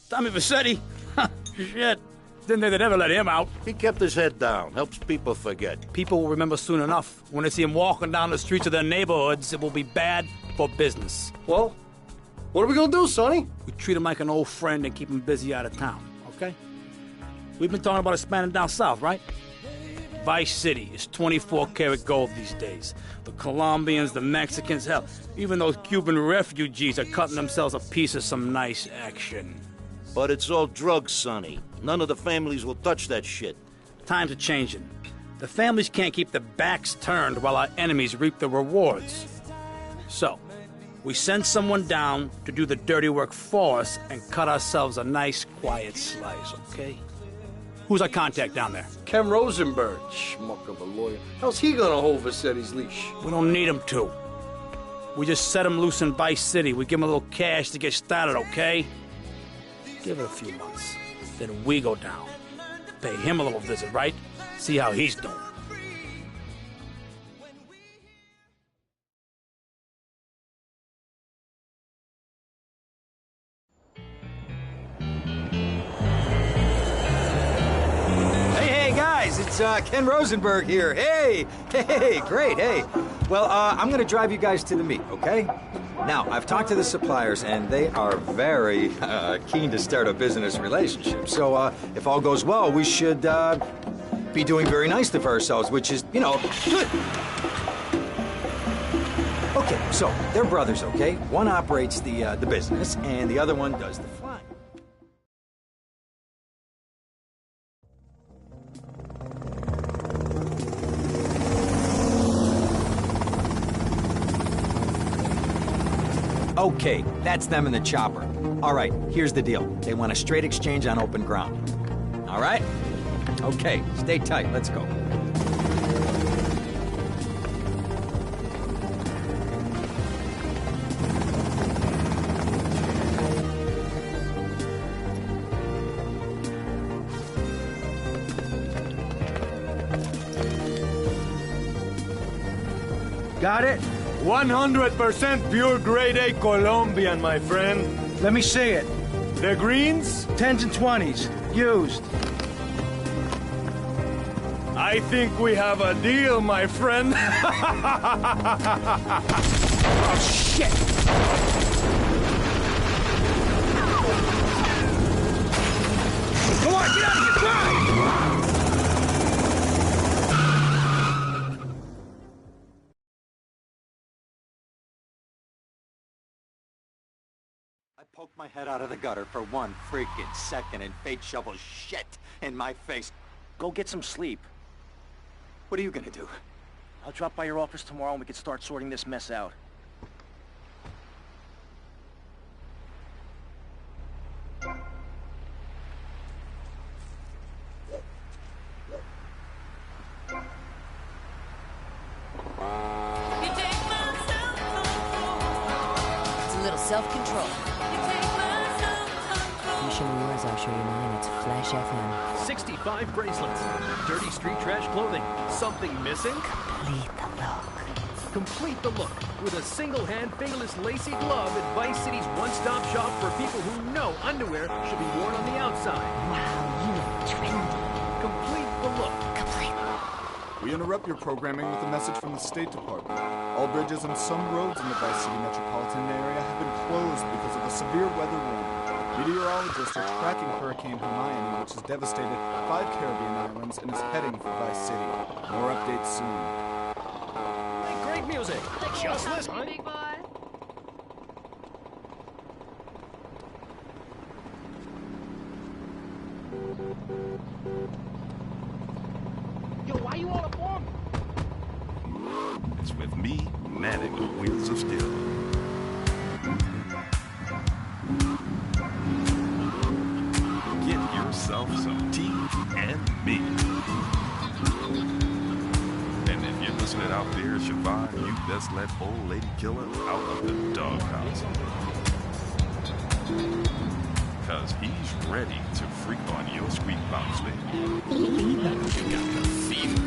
Tommy Vassetti? Shit. Didn't think they'd ever let him out. He kept his head down. Helps people forget. People will remember soon enough. When they see him walking down the streets of their neighborhoods, it will be bad for business. Well, what are we gonna do, Sonny? We treat him like an old friend and keep him busy out of town, okay? We've been talking about expanding down south, right? Vice City is 24-karat gold these days. The Colombians, the Mexicans, hell, even those Cuban refugees are cutting themselves a piece of some nice action. But it's all drugs, Sonny. None of the families will touch that shit. Times are changing. The families can't keep their backs turned while our enemies reap the rewards. So, we send someone down to do the dirty work for us and cut ourselves a nice, quiet slice, okay? Who's our contact down there? Ken Rosenberg, schmuck of a lawyer. How's he gonna hold Vassetti's leash? We don't need him to. We just set him loose in Vice City. We give him a little cash to get started, okay? Give it a few months. Then we go down. Pay him a little visit, right? See how he's doing. It's Ken Rosenberg here. Hey, great, hey. Well, I'm gonna drive you guys to the meet, okay? Now, I've talked to the suppliers, and they are very keen to start a business relationship. So, if all goes well, we should be doing very nicely for ourselves, which is, you know, good. Okay, so they're brothers, okay? One operates the business, and the other one does the flying. Okay, that's them in the chopper. All right, here's the deal. They want a straight exchange on open ground. All right? Okay, stay tight. Let's go. Got it? 100% pure grade A Colombian, my friend. Let me see it. The greens? 10s and 20s. Used. I think we have a deal, my friend. Oh, shit! Come on, get out of here! Drive! I poked my head out of the gutter for 1 freaking second and fate shovels shit in my face. Go get some sleep. What are you gonna do? I'll drop by your office tomorrow and we can start sorting this mess out. It's a little self-control. You show me yours, I'll show you mine. It's Flash FM. 65 bracelets, dirty street trash clothing. Something missing? Complete the look. Complete the look with a single-hand fingerless lacy glove at Vice City's one-stop shop for people who know underwear should be worn on the outside. Wow, you look trendy. Complete the look. Complete. We interrupt your programming with a message from the State Department. All bridges and some roads in the Vice City metropolitan area have been closed because of a severe weather warning. Meteorologists are tracking Hurricane Hermione, which has devastated 5 Caribbean islands and is heading for Vice City. More updates soon. Hey, great music. Just listen. Big boy. Yo, why you all aboard? It's with me, manning the wheels of steel. Get yourself some tea and me. And if you're listening out there, Siobhan, you best let old lady killer out of the doghouse. Cause he's ready to freak on your squeak box lady. You got the fever.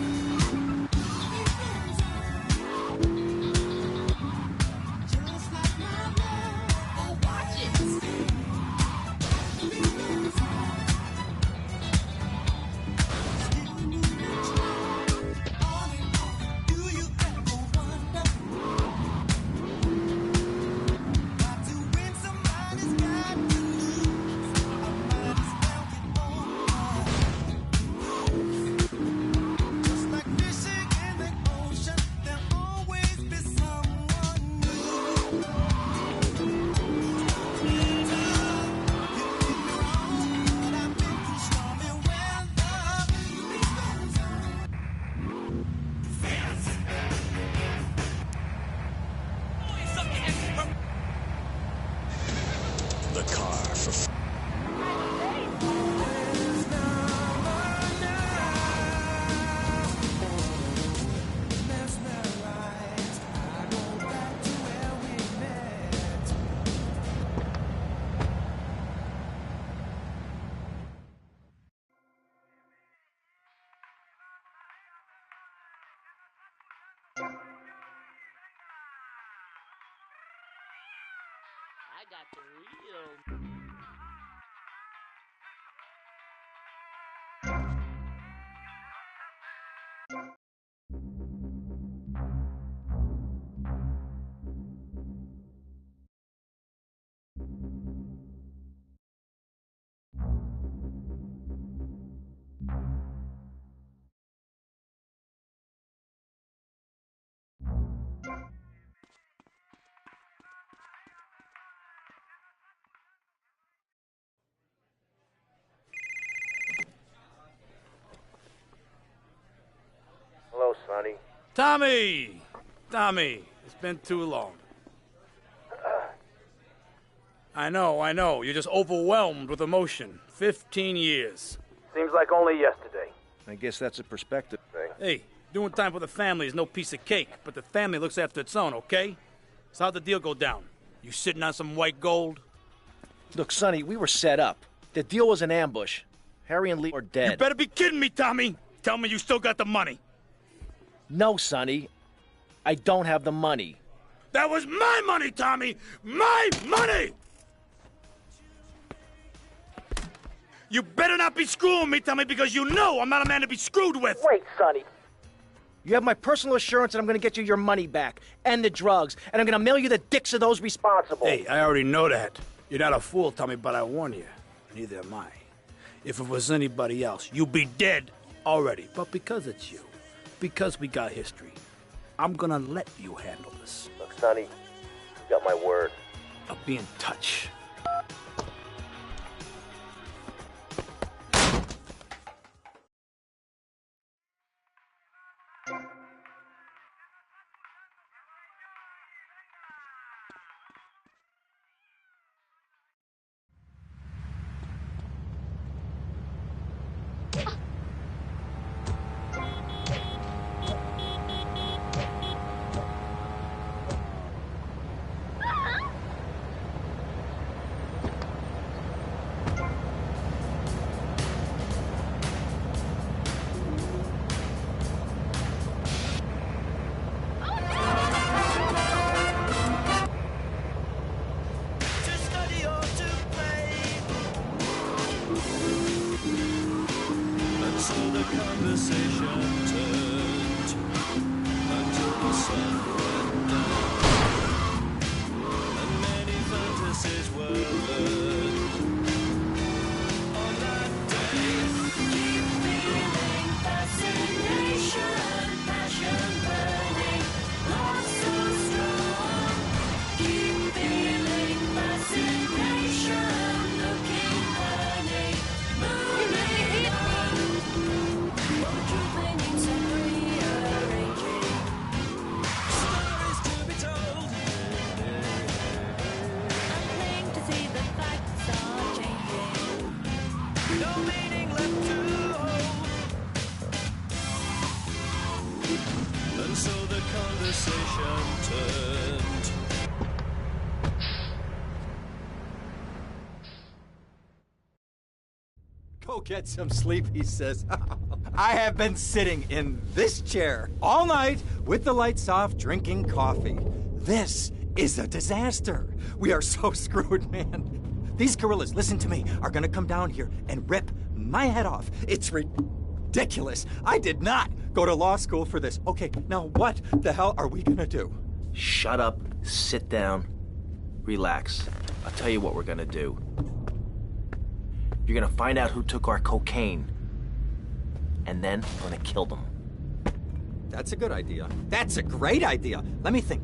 I got the real. Hello, Sonny. Tommy! Tommy, it's been too long. I know. You're just overwhelmed with emotion. 15 years. Seems like only yesterday. I guess that's a perspective thing. Hey, doing time for the family is no piece of cake, but the family looks after its own, okay? So how'd the deal go down? You sitting on some white gold? Look, Sonny, we were set up. The deal was an ambush. Harry and Lee are dead. You better be kidding me, Tommy! Tell me you still got the money. No, Sonny. I don't have the money. That was my money, Tommy! My money! You better not be screwing me, Tommy, because you know I'm not a man to be screwed with! Wait, Sonny. You have my personal assurance that I'm going to get you your money back, and the drugs, and I'm going to mail you the dicks of those responsible. Hey, I already know that. You're not a fool, Tommy, but I warn you. Neither am I. If it was anybody else, you'd be dead already. But because it's you, because we got history, I'm gonna let you handle this. Look, Sonny, you got my word. I'll be in touch. Go get some sleep, he says. I have been sitting in this chair all night with the lights off, drinking coffee. This is a disaster. We are so screwed, man. These gorillas, listen to me, are gonna come down here and rip my head off. It's ridiculous. I did not go to law school for this. Okay, now what the hell are we gonna do? Shut up, sit down, relax. I'll tell you what we're gonna do. You're gonna find out who took our cocaine, and then we're gonna kill them. That's a good idea. That's a great idea. Let me think.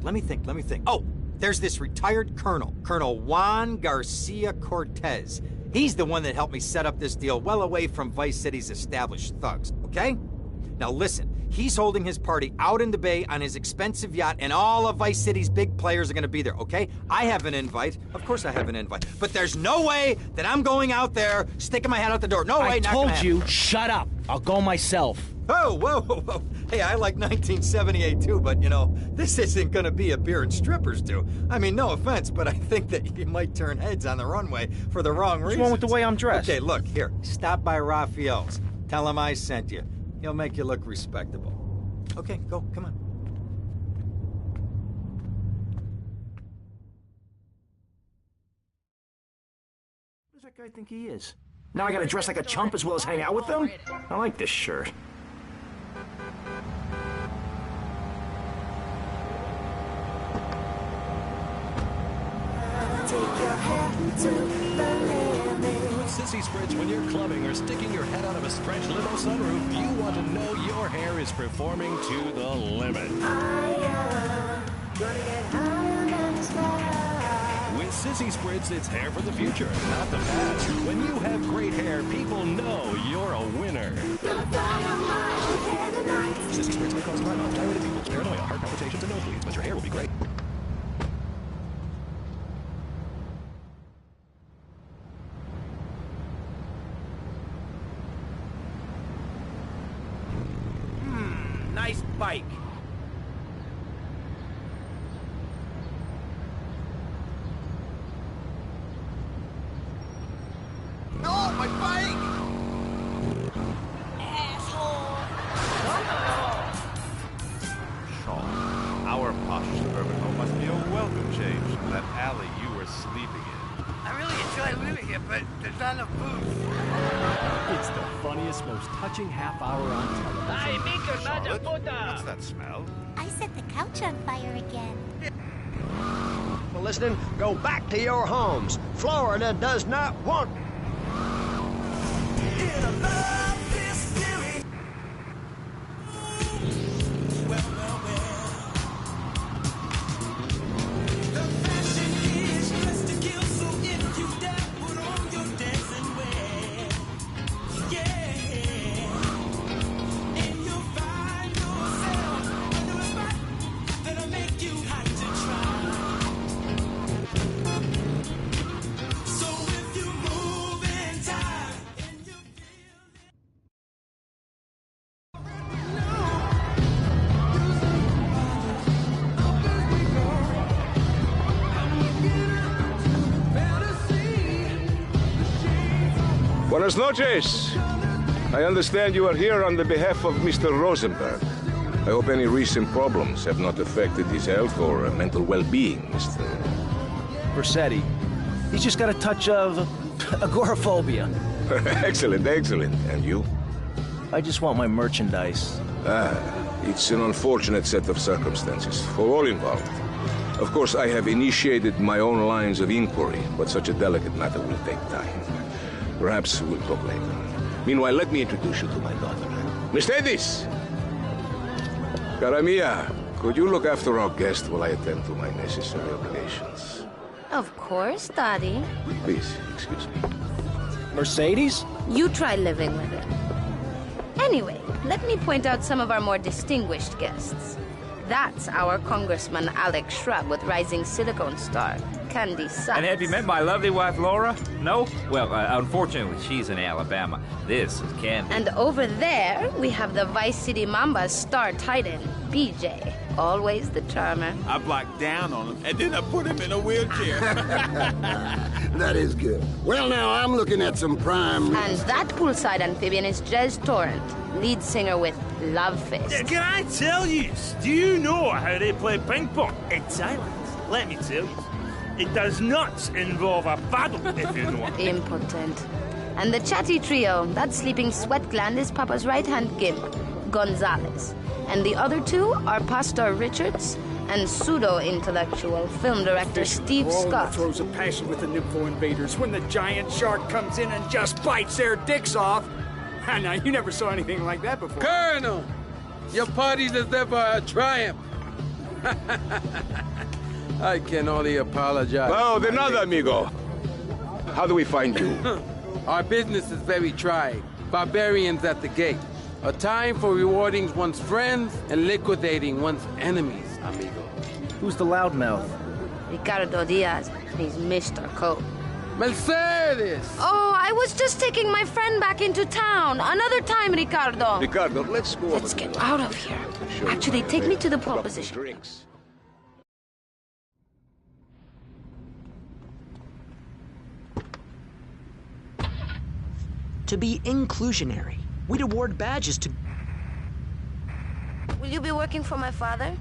Oh, there's this retired colonel, Colonel Juan Garcia Cortez. He's the one that helped me set up this deal well away from Vice City's established thugs, okay? Now listen, he's holding his party out in the bay on his expensive yacht, and all of Vice City's big players are gonna be there, okay? I have an invite. Of course I have an invite. But there's no way that I'm going out there, sticking my head out the door. No way, I not gonna told you, happen. shut up. I'll go myself. Oh, whoa. Hey, I like 1978 too, but you know, this isn't gonna be a beer and strippers do. I mean, no offense, but I think that you might turn heads on the runway for the wrong reasons. What's wrong with the way I'm dressed? Okay, look, here, stop by Raphael's. Tell him I sent you. He'll make you look respectable. Okay, go, come on. that guy think he is? Now I gotta dress like a chump as well as hang out with them? I like this shirt. Sissy Spritz, when you're clubbing or sticking your head out of a stretch limo sunroof, you want to know your hair is performing to the limit. With Sissy Spritz, it's hair for the future, not the past. When you have great hair, people know you're a winner. Sissy Spritz may cause time off, dilated pupils, paranoia, heart palpitations, and nosebleeds, but your hair will be great. Nice bike. No, my bike! Asshole! Sean, our posh suburban home must be a welcome change from that alley you were sleeping in. I really enjoy living here, but there's not enough food. It's the funniest, most touching half hour on television. Charlotte, what's that smell? I set the couch on fire again. For listening, go back to your homes. Florida does not want... Buenas noches. I understand you are here on the behalf of Mr. Rosenberg. I hope any recent problems have not affected his health or mental well-being, Mr. Vercetti. He's just got a touch of agoraphobia. Excellent, excellent. And you? I just want my merchandise. It's an unfortunate set of circumstances for all involved. Of course, I have initiated my own lines of inquiry, but such a delicate matter will take time. Perhaps we'll talk later. Meanwhile, let me introduce you to my daughter. Mercedes! Cara mia, could you look after our guest while I attend to my necessary obligations? Of course, Daddy. Please, excuse me. Mercedes? You try living with it. Anyway, let me point out some of our more distinguished guests. That's our Congressman Alex Shrub with rising silicone star, Candy Sachs. And have you met my lovely wife, Laura? No? Well, unfortunately, she's in Alabama. This is Candy. And over there, we have the Vice City Mamba's star titan, BJ. Always the charmer. I blocked down on him, and then I put him in a wheelchair. That is good. Well, now, I'm looking at some prime... And that poolside amphibian is Jez Torrent, lead singer with Love Fist. Yeah, can I tell you? Do you know how they play ping pong in Thailand? Let me tell you. It does not involve a paddle, if you know what. Impotent. And the chatty trio, that sleeping sweat gland is Papa's right-hand gimp, Gonzalez. And the other two are Pastor Richards and pseudo-intellectual film director Steve Scott. Throws a passion with the Nympho invaders when the giant shark comes in and just bites their dicks off. Now, you never saw anything like that before. Colonel, your party deserves a triumph. I can only apologize. Oh, de nada, amigo. How do we find you? Our business is very trying. Barbarians at the gate. A time for rewarding one's friends and liquidating one's enemies, amigo. Who's the loudmouth? Ricardo Diaz. He's Mr. Cope. Mercedes! Oh, I was just taking my friend back into town. Another time, Ricardo. Ricardo, let's go. Let's get out of here. Actually, take me to the pole position. Drinks. To be inclusionary, we'd award badges to... Will you be working for my father?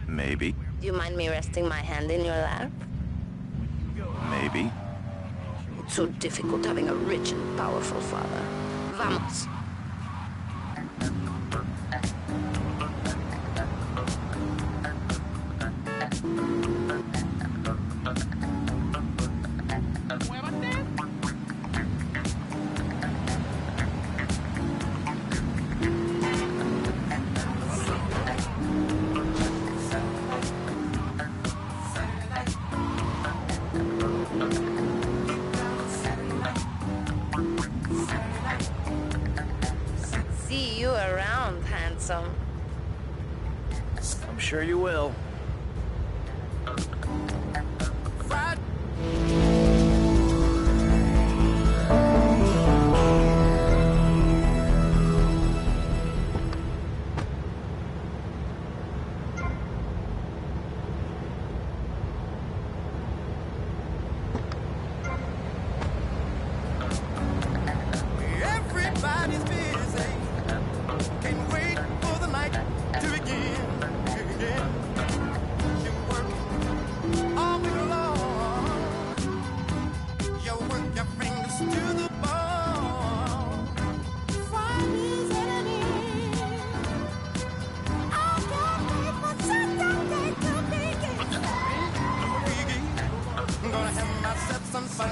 Maybe. Do you mind me resting my hand in your lap? Maybe. so difficult having a rich and powerful father. Vamos. See you around, handsome. I'm sure you will. Everybody's busy. Can't wait for the night to begin. You work all week long. You work your fingers to the bone. Friday's at an end. I can't wait for Saturday to begin. I'm gonna have myself some fun.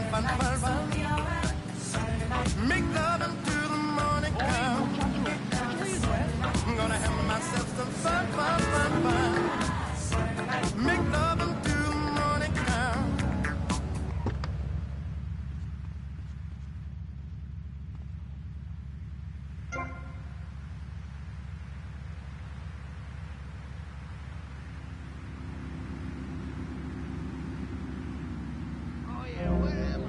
Make love until the morning comes. I'm gonna have myself some fun. Make love until the morning comes. Oh yeah, where am I?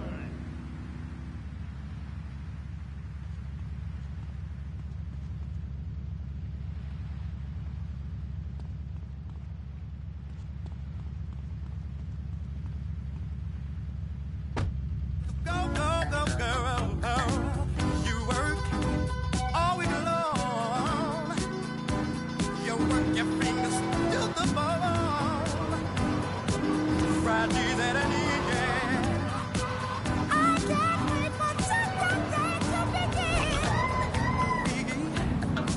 Go, girl. You work all week long. You work your fingers to the bone. Friday's at an end. I can't wait for Saturday to begin.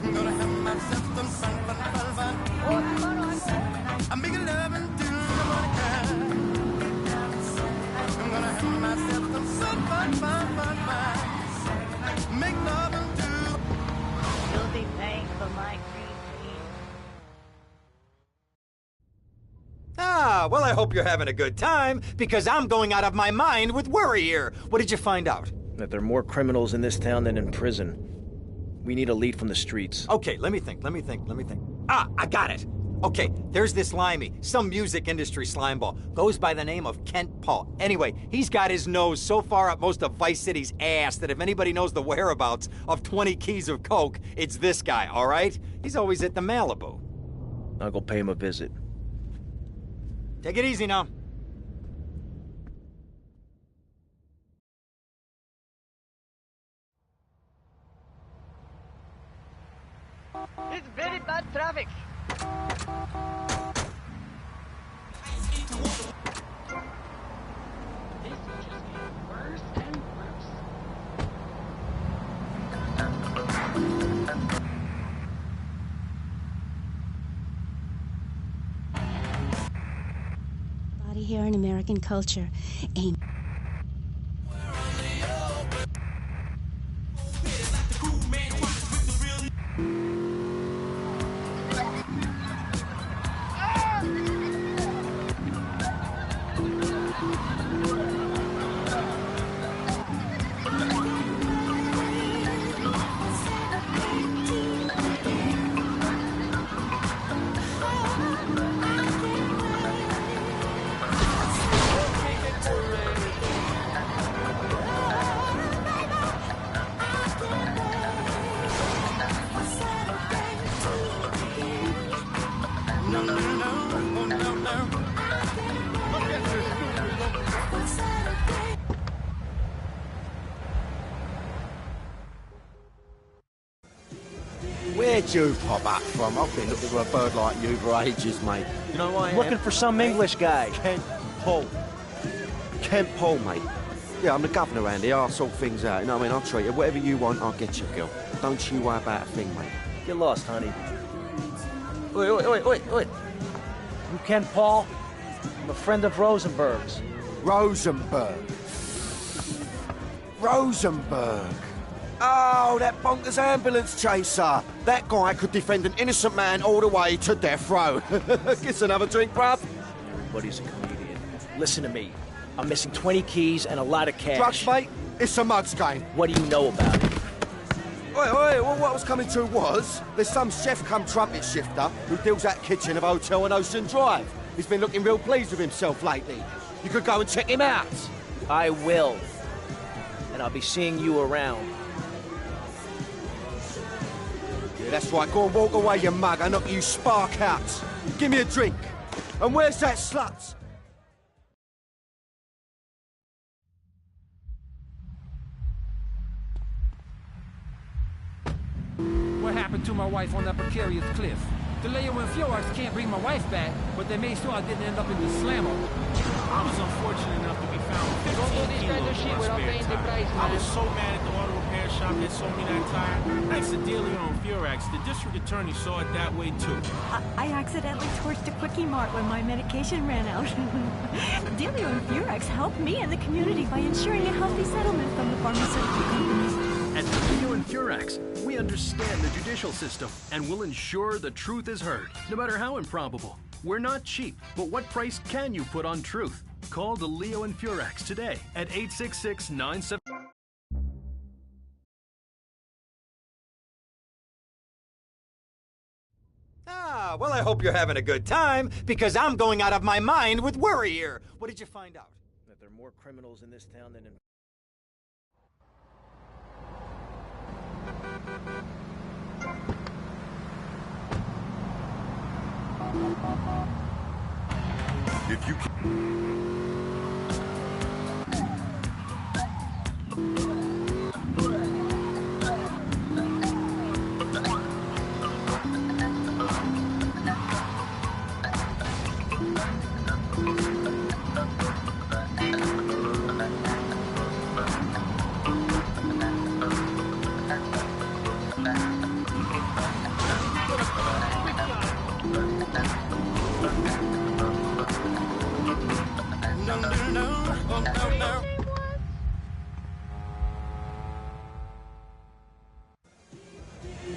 I'm gonna have myself some fun. I'm making love until the morning comes. I'm gonna have myself some fun. Make love until You'll be paying for my green tea. Ah, well, I hope you're having a good time, because I'm going out of my mind with worry here. What did you find out? That there are more criminals in this town than in prison. We need a lead from the streets. Okay, let me think. Ah, I got it. Okay, there's this limey, some music industry slimeball. Goes by the name of Kent Paul. Anyway, he's got his nose so far up most of Vice City's ass that if anybody knows the whereabouts of 20 keys of coke, it's this guy, all right? He's always at the Malibu. I'll go pay him a visit. Take it easy now. It's very bad traffic. This just gets worse and worse. Body hair in American culture ain't. Where'd you pop up from? I've been looking for a bird like you for ages, mate. You know why I am? Looking for some English guy. Kent Paul. Kent Paul, mate. Yeah, I'm the governor around here. I'll sort things out. You know what I mean? I'll treat you. Whatever you want, I'll get you, girl. Don't you worry about a thing, mate. Get lost, honey. Wait. You Ken Paul? I'm a friend of Rosenberg's. Rosenberg. Oh, that bonkers ambulance chaser. That guy could defend an innocent man all the way to death row. Get another drink, bruv. Everybody's a comedian. Listen to me. I'm missing 20 keys and a lot of cash. Drugs, mate? It's a mud's game. What do you know about it? Wait, well, what I was coming to was, there's some chef come trumpet shifter who deals that kitchen of a hotel on Ocean Drive. He's been looking real pleased with himself lately. You could go and check him out. I will. And I'll be seeing you around. Yeah, that's right. Go and walk away, you mug. I knock you spark out. Give me a drink. And where's that slut? What happened to my wife on that precarious cliff? The Leo and Fjords can't bring my wife back, but they made sure I didn't end up in the slammer. I was unfortunate enough to be found 15 kilos in my spare tire. I was so mad at the auto repair shop that sold me that tire. Thanks to Delio and Furax, the district attorney saw it that way too. I accidentally torched a Quickie Mart when my medication ran out. Delio and Furax helped me and the community by ensuring a healthy settlement from the pharmaceutical companies. At Delio and Furax, we understand the judicial system and will ensure the truth is heard, no matter how improbable. We're not cheap, but what price can you put on truth? Call Delio and Furax today at 866-97... Ah, well, I hope you're having a good time, because I'm going out of my mind with worry here. What did you find out? That there are more criminals in this town than in... If you can...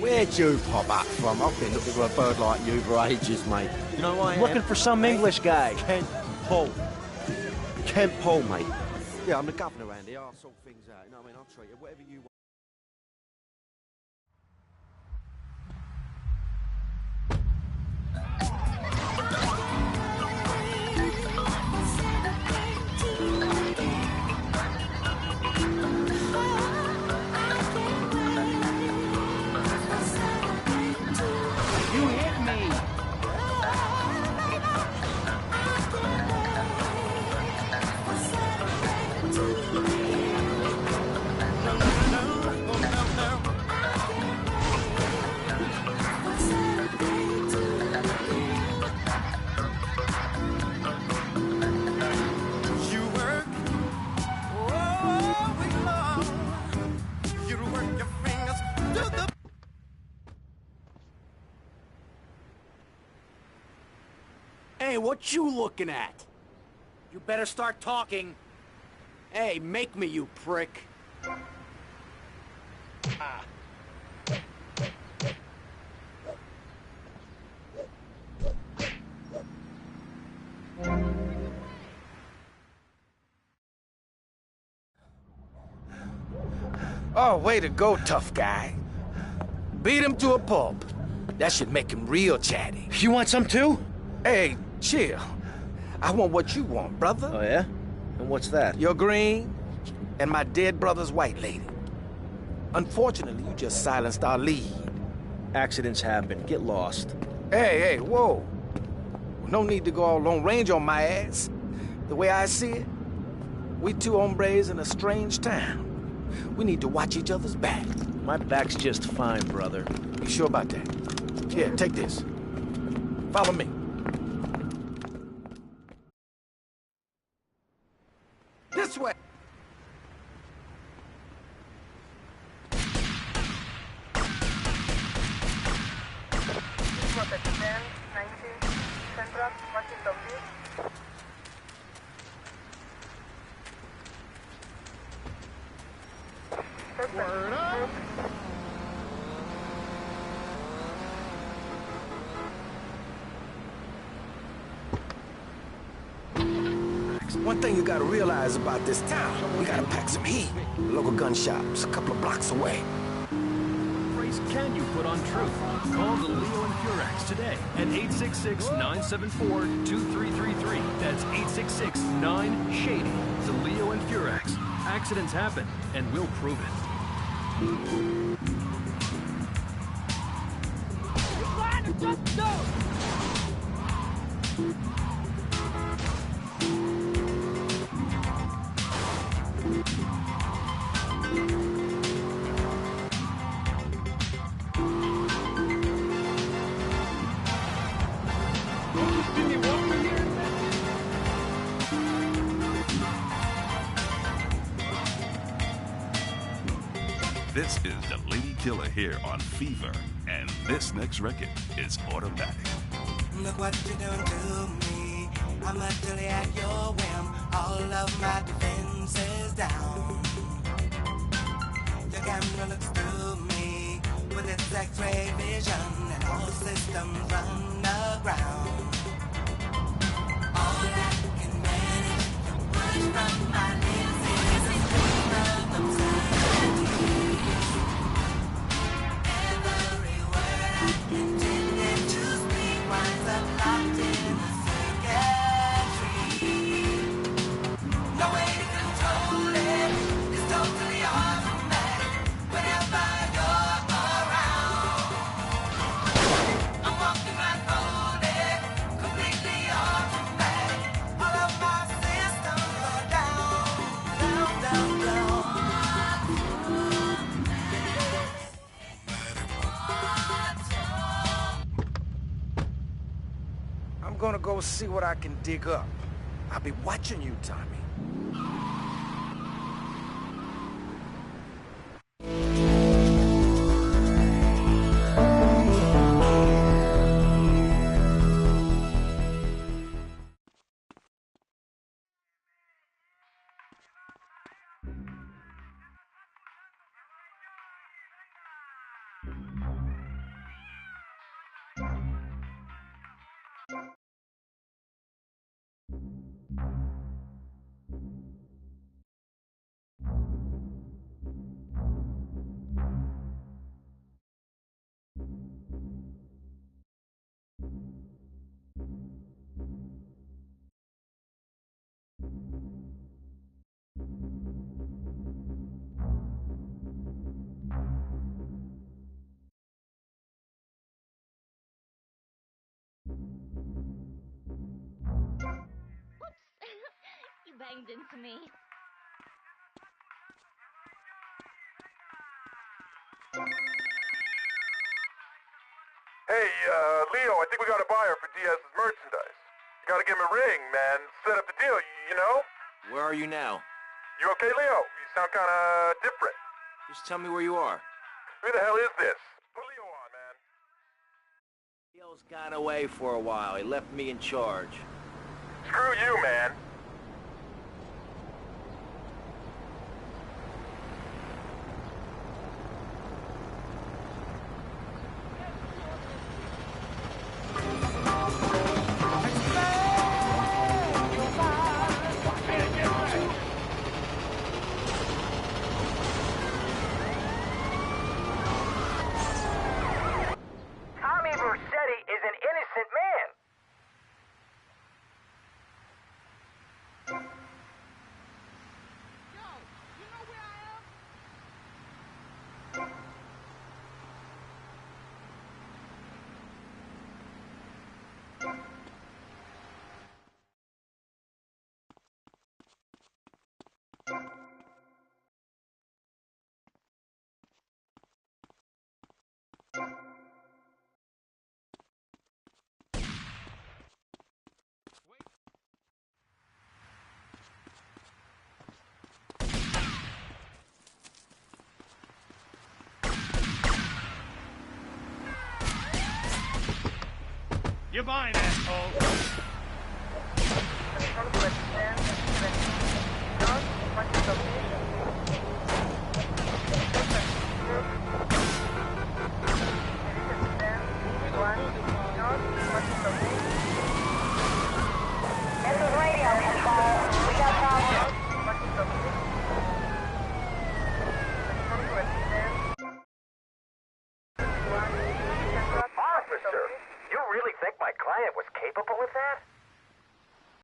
Where'd you pop up from? I've been looking for a bird like you for ages, mate. You know why I am? Looking for some English guy. Kent Paul. Kent Paul, mate. Yeah, I'm the governor around here. I'll sort things out. You know what I mean? I'll treat you. Whatever you want. Hey, what you looking at? You better start talking. Hey, make me, you prick. Oh, way to go, tough guy. Beat him to a pulp. That should make him real chatty. You want some too? Hey, chill. I want what you want, brother. Oh, yeah? And what's that? Your green and my dead brother's white lady. Unfortunately, you just silenced our lead. Accidents happen. Get lost. Hey, whoa. No need to go all Lone Ranger on my ass. The way I see it, we two hombres in a strange town. We need to watch each other's back. My back's just fine, brother. You sure about that? Here, take this. Follow me. This way. Word up! One thing you gotta realize about this town, we gotta pack some heat. Local gun shop's a couple of blocks away. Price can you put on truth? Call the Leo and Furex today at 866-974-2333. That's 866-9-SHADY. The Leo and Furex. Accidents happen, and we'll prove it. Just go! This is the Lady Killer here on Fever, and this next record is Automatic. Look what you done to me. I'm utterly at your whim. All of my defenses down. Your camera looks through me with its X-ray vision, and all systems run aground. All I can manage to push from my lips is a stream of obscenity. Every word I intended to speak winds up locked in the circuitry. No way to control it. It's totally automatic. Whenever you're around, I'm walking right through it. Completely automatic. All of my systems are down, down, down, down. I'm gonna go see what I can dig up. I'll be watching you, Tommy. You banged into me. Hey, Leo, I think we got a buyer for Diaz's merchandise. You gotta give him a ring, man. Set up the deal, you know? Where are you now? You okay, Leo? You sound kinda different. Just tell me where you are. Who the hell is this? Put Leo on, man. Leo's gone away for a while. He left me in charge. Screw you, man. Tommy Vercetti is an innocent man. You're mine, asshole. Confirm to extend 20. John, 20 substation.